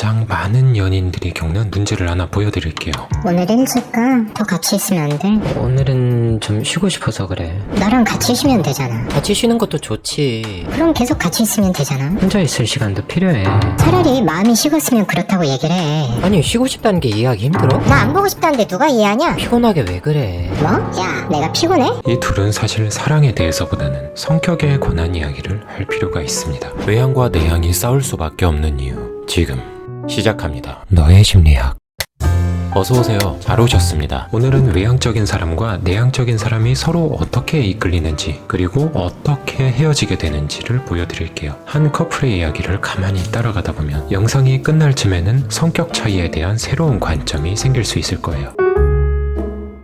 가장 많은 연인들이 겪는 문제를 하나 보여드릴게요. 오늘은 쉴까? 더 같이 있으면 안 돼? 오늘은 좀 쉬고 싶어서 그래. 나랑 같이 쉬면 되잖아. 같이 쉬는 것도 좋지. 그럼 계속 같이 있으면 되잖아. 혼자 있을 시간도 필요해. 차라리 마음이 식었으면 그렇다고 얘기를 해. 아니 쉬고 싶다는 게 이해하기 힘들어? 나 안 보고 싶다는데 누가 이해하냐? 피곤하게 왜 그래? 뭐? 야, 내가 피곤해? 이 둘은 사실 사랑에 대해서보다는 성격에 관한 이야기를 할 필요가 있습니다. 외향과 내향이 싸울 수밖에 없는 이유, 지금 시작합니다. 너의 심리학. 어서오세요. 잘 오셨습니다. 오늘은 외향적인 사람과 내향적인 사람이 서로 어떻게 이끌리는지, 그리고 어떻게 헤어지게 되는지를 보여드릴게요. 한 커플의 이야기를 가만히 따라가다 보면 영상이 끝날 쯤에는 성격 차이에 대한 새로운 관점이 생길 수 있을 거예요.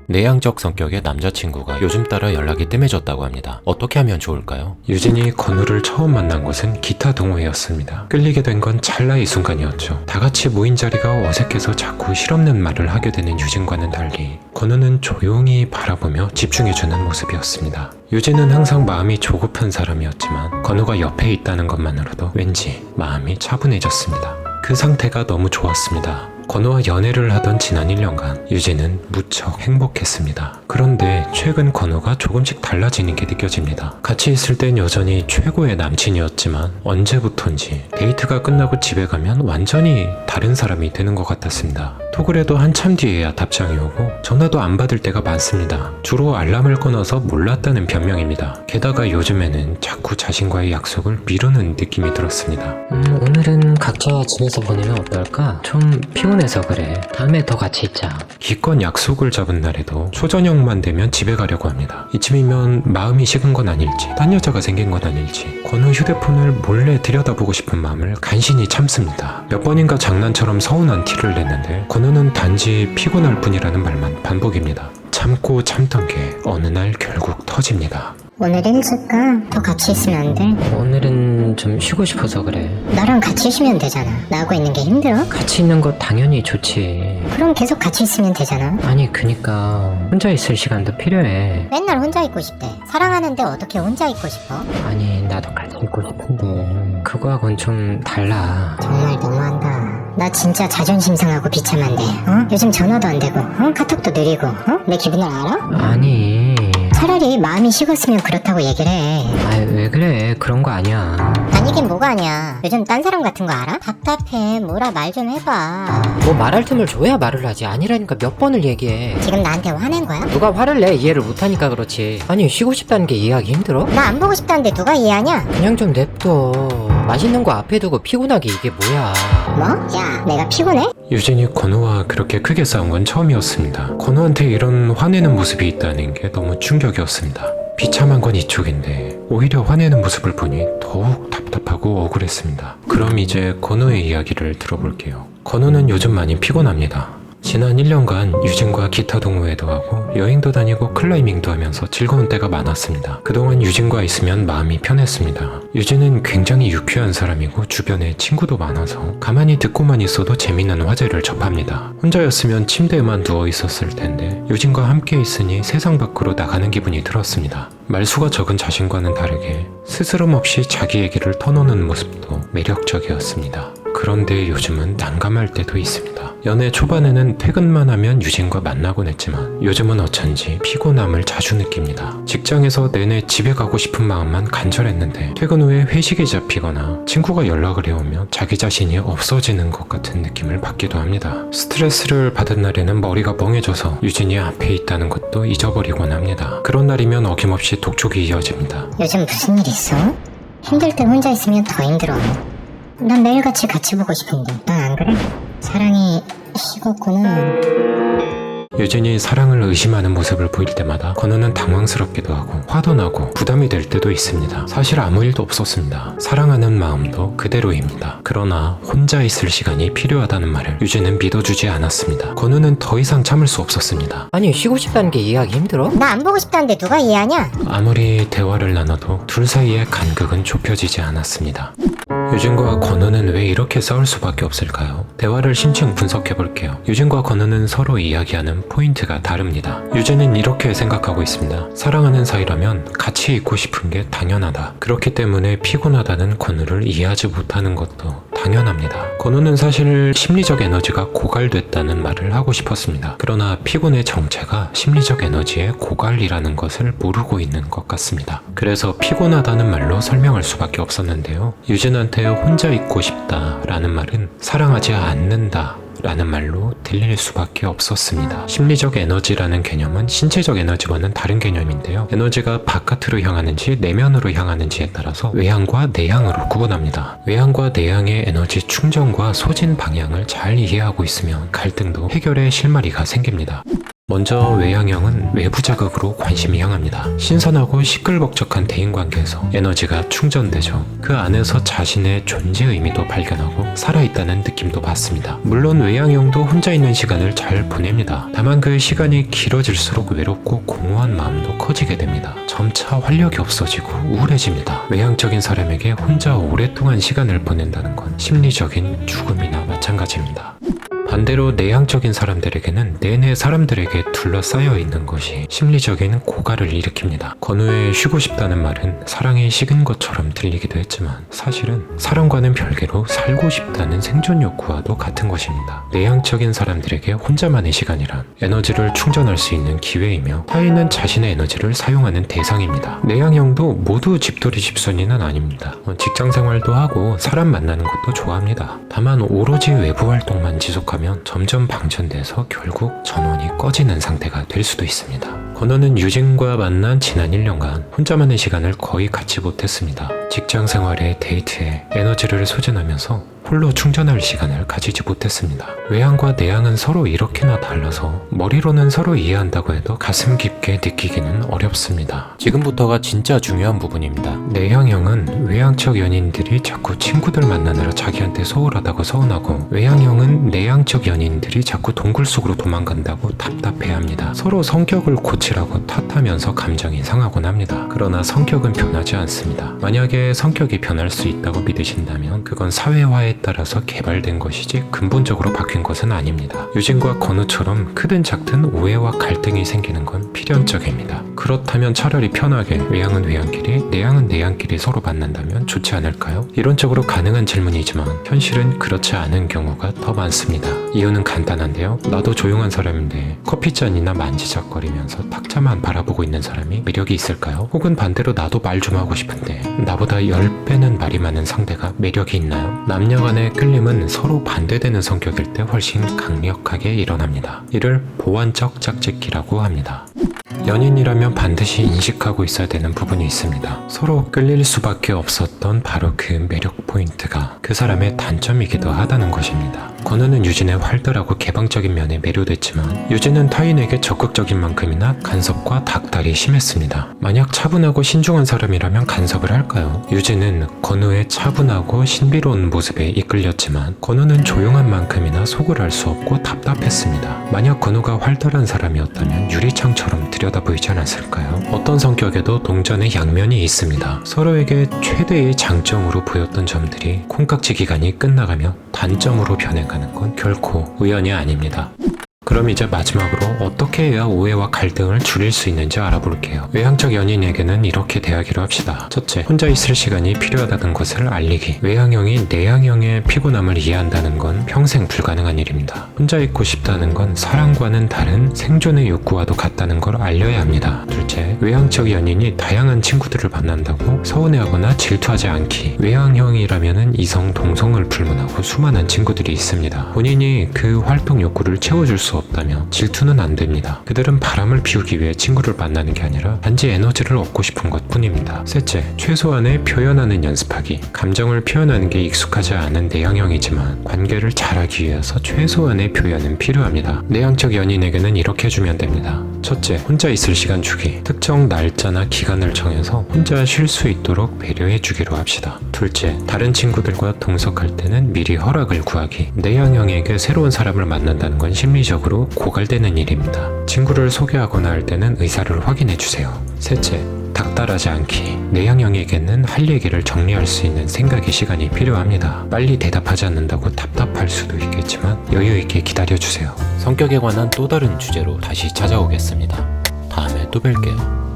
내향적 성격의 남자친구가 요즘 따라 연락이 뜸해졌다고 합니다. 어떻게 하면 좋을까요? 유진이 건우를 처음 만난 곳은 기타 동호회였습니다. 끌리게 된 건 찰나의 순간이었죠. 다 같이 모인 자리가 어색해서 자꾸 실없는 말을 하게 되는 유진과는 달리 건우는 조용히 바라보며 집중해주는 모습이었습니다. 유진은 항상 마음이 조급한 사람이었지만 건우가 옆에 있다는 것만으로도 왠지 마음이 차분해졌습니다. 그 상태가 너무 좋았습니다. 건우와 연애를 하던 지난 1년간 유진은 무척 행복했습니다. 그런데 최근 건우가 조금씩 달라지는 게 느껴집니다. 같이 있을 땐 여전히 최고의 남친이었지만 언제부턴지 데이트가 끝나고 집에 가면 완전히 다른 사람이 되는 것 같았습니다. 톡을 해도 한참 뒤에야 답장이 오고 전화도 안 받을 때가 많습니다. 주로 알람을 끊어서 몰랐다는 변명입니다. 게다가 요즘에는 자꾸 자신과의 약속을 미루는 느낌이 들었습니다. 오늘은 각자 집에서 보내면 어떨까? 좀 피곤해서 그래. 다음에 더 같이 있자. 기껏 약속을 잡은 날에도 초저녁만 되면 집에 가려고 합니다. 이쯤이면 마음이 식은 건 아닐지, 딴 여자가 생긴 건 아닐지, 건우 휴대폰을 몰래 들여다보고 싶은 마음을 간신히 참습니다. 몇 번인가 장난처럼 서운한 티를 냈는데 건우는 단지 피곤할 뿐이라는 말만 반복입니다. 참고 참던 게 어느 날 결국 터집니다. 오늘은 쉴까? 더 같이 있으면 안 돼? 오늘은 좀 쉬고 싶어서 그래. 나랑 같이 쉬면 되잖아. 나하고 있는 게 힘들어? 같이 있는 거 당연히 좋지. 그럼 계속 같이 있으면 되잖아. 아니 그니까 혼자 있을 시간도 필요해. 맨날 혼자 있고 싶대. 사랑하는데 어떻게 혼자 있고 싶어? 아니 나도 같이 있고 싶은데 그거하고는 좀 달라. 정말 너무한다. 나 진짜 자존심 상하고 비참한데, 어? 요즘 전화도 안 되고, 어? 카톡도 느리고, 어? 내 기분을 알아? 아니 차라리 마음이 식었으면 그렇다고 얘기를 해. 아이 왜 그래? 그런 거 아니야. 아니긴 뭐가 아니야. 요즘 딴 사람 같은 거 알아? 답답해. 뭐라 말 좀 해봐. 뭐 말할 틈을 줘야 말을 하지. 아니라니까 몇 번을 얘기해. 지금 나한테 화낸 거야? 누가 화를 내? 이해를 못하니까 그렇지. 아니 쉬고 싶다는 게 이해하기 힘들어? 나 안 보고 싶다는데 누가 이해하냐? 그냥 좀 냅둬. 맛있는 거 앞에 두고 피곤하게 이게 뭐야. 뭐? 야, 내가 피곤해? 유진이 건우와 그렇게 크게 싸운 건 처음이었습니다. 건우한테 이런 화내는 모습이 있다는 게 너무 충격이었습니다. 비참한 건 이쪽인데 오히려 화내는 모습을 보니 더욱 답답하고 억울했습니다. 그럼 이제 건우의 이야기를 들어볼게요. 건우는 요즘 많이 피곤합니다. 지난 1년간 유진과 기타 동호회도 하고 여행도 다니고 클라이밍도 하면서 즐거운 때가 많았습니다. 그동안 유진과 있으면 마음이 편했습니다. 유진은 굉장히 유쾌한 사람이고 주변에 친구도 많아서 가만히 듣고만 있어도 재밌는 화제를 접합니다. 혼자였으면 침대에만 누워 있었을 텐데 유진과 함께 있으니 세상 밖으로 나가는 기분이 들었습니다. 말수가 적은 자신과는 다르게 스스럼 없이 자기 얘기를 터놓는 모습도 매력적이었습니다. 그런데 요즘은 난감할 때도 있습니다. 연애 초반에는 퇴근만 하면 유진과 만나곤 했지만 요즘은 어쩐지 피곤함을 자주 느낍니다. 직장에서 내내 집에 가고 싶은 마음만 간절했는데 퇴근 후에 회식에 잡히거나 친구가 연락을 해오면 자기 자신이 없어지는 것 같은 느낌을 받기도 합니다. 스트레스를 받은 날에는 머리가 멍해져서 유진이 앞에 있다는 것도 잊어버리곤 합니다. 그런 날이면 어김없이 독촉이 이어집니다. 요즘 무슨 일 있어? 힘들 때 혼자 있으면 더 힘들어. 난 매일같이 같이 보고 싶은데 넌 안 그래? 사랑이 식었구나. 유진이 사랑을 의심하는 모습을 보일 때마다 건우는 당황스럽기도 하고 화도 나고 부담이 될 때도 있습니다. 사실 아무 일도 없었습니다. 사랑하는 마음도 그대로입니다. 그러나 혼자 있을 시간이 필요하다는 말을 유진은 믿어주지 않았습니다. 건우는 더 이상 참을 수 없었습니다. 아니 쉬고 싶다는 게 이해하기 힘들어? 나 안 보고 싶다는데 누가 이해하냐? 아무리 대화를 나눠도 둘 사이의 간극은 좁혀지지 않았습니다. 유진과 건우는 왜 이렇게 싸울 수밖에 없을까요? 대화를 심층 분석해볼게요. 유진과 건우는 서로 이야기하는 포인트가 다릅니다. 유진은 이렇게 생각하고 있습니다. 사랑하는 사이라면 같이 있고 싶은 게 당연하다. 그렇기 때문에 피곤하다는 건우를 이해하지 못하는 것도 당연합니다. 건우는 사실 심리적 에너지가 고갈됐다는 말을 하고 싶었습니다. 그러나 피곤의 정체가 심리적 에너지의 고갈이라는 것을 모르고 있는 것 같습니다. 그래서 피곤하다는 말로 설명할 수밖에 없었는데요. 유진한테 혼자 있고 싶다라는 말은 사랑하지 않는다 라는 말로 들릴 수밖에 없었습니다. 심리적 에너지라는 개념은 신체적 에너지와는 다른 개념인데요. 에너지가 바깥으로 향하는지 내면으로 향하는지에 따라서 외향과 내향으로 구분합니다. 외향과 내향의 에너지 충전과 소진 방향을 잘 이해하고 있으면 갈등도 해결의 실마리가 생깁니다. 먼저 외향형은 외부 자극으로 관심이 향합니다. 신선하고 시끌벅적한 대인관계에서 에너지가 충전되죠. 그 안에서 자신의 존재 의미도 발견하고 살아있다는 느낌도 받습니다. 물론 외향형도 혼자 있는 시간을 잘 보냅니다. 다만 그 시간이 길어질수록 외롭고 공허한 마음도 커지게 됩니다. 점차 활력이 없어지고 우울해집니다. 외향적인 사람에게 혼자 오랫동안 시간을 보낸다는 건 심리적인 죽음이나 마찬가지입니다. 반대로 내향적인 사람들에게는 내내 사람들에게 둘러싸여 있는 것이 심리적인 고갈을 일으킵니다. 건우의 쉬고 싶다는 말은 사랑이 식은 것처럼 들리기도 했지만 사실은 사랑과는 별개로 살고 싶다는 생존 욕구와도 같은 것입니다. 내향적인 사람들에게 혼자만의 시간이란 에너지를 충전할 수 있는 기회이며 타인은 자신의 에너지를 사용하는 대상입니다. 내향형도 모두 집돌이 집순이는 아닙니다. 직장 생활도 하고 사람 만나는 것도 좋아합니다. 다만 오로지 외부 활동만 지속하면 점점 방전돼서 결국 전원이 꺼지는 상태가 될 수도 있습니다. 건우는 유진과 만난 지난 1년간 혼자만의 시간을 거의 갖지 못했습니다. 직장 생활에 데이트에 에너지를 소진하면서 홀로 충전할 시간을 가지지 못했습니다. 외향과 내향은 서로 이렇게나 달라서 머리로는 서로 이해한다고 해도 가슴 깊게 느끼기는 어렵습니다. 지금부터가 진짜 중요한 부분입니다. 내향형은 외향적 연인들이 자꾸 친구들 만나느라 자기한테 소홀하다고 서운하고 외향형은 내향적 연인들이 자꾸 동굴 속으로 도망간다고 답답해합니다. 서로 성격을 고치라고 탓하면서 감정이 상하곤 합니다. 그러나 성격은 변하지 않습니다. 만약에 성격이 변할 수 있다고 믿으신다면 그건 사회화에 따라서 개발된 것이지 근본적으로 바뀐 것은 아닙니다. 유진과 건우처럼 크든 작든 오해와 갈등이 생기는 건 필연적입니다. 그렇다면 차라리 편하게 외향은 외향끼리 내향은 내향끼리 서로 만난다면 좋지 않을까요? 이론적으로 가능한 질문이지만 현실은 그렇지 않은 경우가 더 많습니다. 이유는 간단한데요. 나도 조용한 사람인데 커피잔이나 만지작거리면서 탁자만 바라보고 있는 사람이 매력이 있을까요? 혹은 반대로 나도 말 좀 하고 싶은데 나보다 10배는 말이 많은 상대가 매력이 있나요? 남녀 간의 끌림은 서로 반대되는 성격일 때 훨씬 강력하게 일어납니다. 이를 보완적 짝짓기라고 합니다. 연인이라면 반드시 인식하고 있어야 되는 부분이 있습니다. 서로 끌릴 수밖에 없었던 바로 그 매력 포인트가 그 사람의 단점이기도 하다는 것입니다. 건우는 유진의 활달하고 개방적인 면에 매료됐지만 유진은 타인에게 적극적인 만큼이나 간섭과 닥달이 심했습니다. 만약 차분하고 신중한 사람이라면 간섭을 할까요? 유진은 건우의 차분하고 신비로운 모습에 이끌렸지만 건우는 조용한 만큼이나 속을 알 수 없고 답답했습니다. 만약 건우가 활달한 사람이었다면 유리창처럼 들여다보이지 않았을까요? 어떤 성격에도 동전의 양면이 있습니다. 서로에게 최대의 장점으로 보였던 점들이 콩깍지 기간이 끝나가며 단점으로 변해가는 건 결코 우연이 아닙니다. 그럼 이제 마지막으로 어떻게 해야 오해와 갈등을 줄일 수 있는지 알아볼게요. 외향적 연인에게는 이렇게 대하기로 합시다. 첫째, 혼자 있을 시간이 필요하다는 것을 알리기. 외향형이 내향형의 피곤함을 이해한다는 건 평생 불가능한 일입니다. 혼자 있고 싶다는 건 사랑과는 다른 생존의 욕구와도 같다는 걸 알려야 합니다. 둘째, 외향적 연인이 다양한 친구들을 만난다고 서운해하거나 질투하지 않기. 외향형이라면은 이성, 동성을 불문하고 수많은 친구들이 있습니다. 본인이 그 활동 욕구를 채워줄 수 없다면 질투는 안 됩니다. 그들은 바람을 피우기 위해 친구를 만나는 게 아니라 단지 에너지를 얻고 싶은 것 뿐입니다. 셋째, 최소한의 표현하는 연습하기. 감정을 표현하는 게 익숙하지 않은 내향형이지만 관계를 잘하기 위해서 최소한의 표현은 필요합니다. 내향적 연인에게는 이렇게 해주면 됩니다. 첫째, 혼자 있을 시간 주기. 특정 날짜나 기간을 정해서 혼자 쉴 수 있도록 배려해 주기로 합시다. 둘째, 다른 친구들과 동석할 때는 미리 허락을 구하기. 내향형에게 새로운 사람을 만난다는 건 심리적으로 고갈되는 일입니다. 친구를 소개하거나 할 때는 의사를 확인해 주세요. 셋째, 닥달 적달하지 않기. 내향형에게는 할 얘기를 정리할 수 있는 생각의 시간이 필요합니다. 빨리 대답하지 않는다고 답답할 수도 있겠지만 여유 있게 기다려주세요. 성격에 관한 또 다른 주제로 다시 찾아오겠습니다. 다음에 또 뵐게요.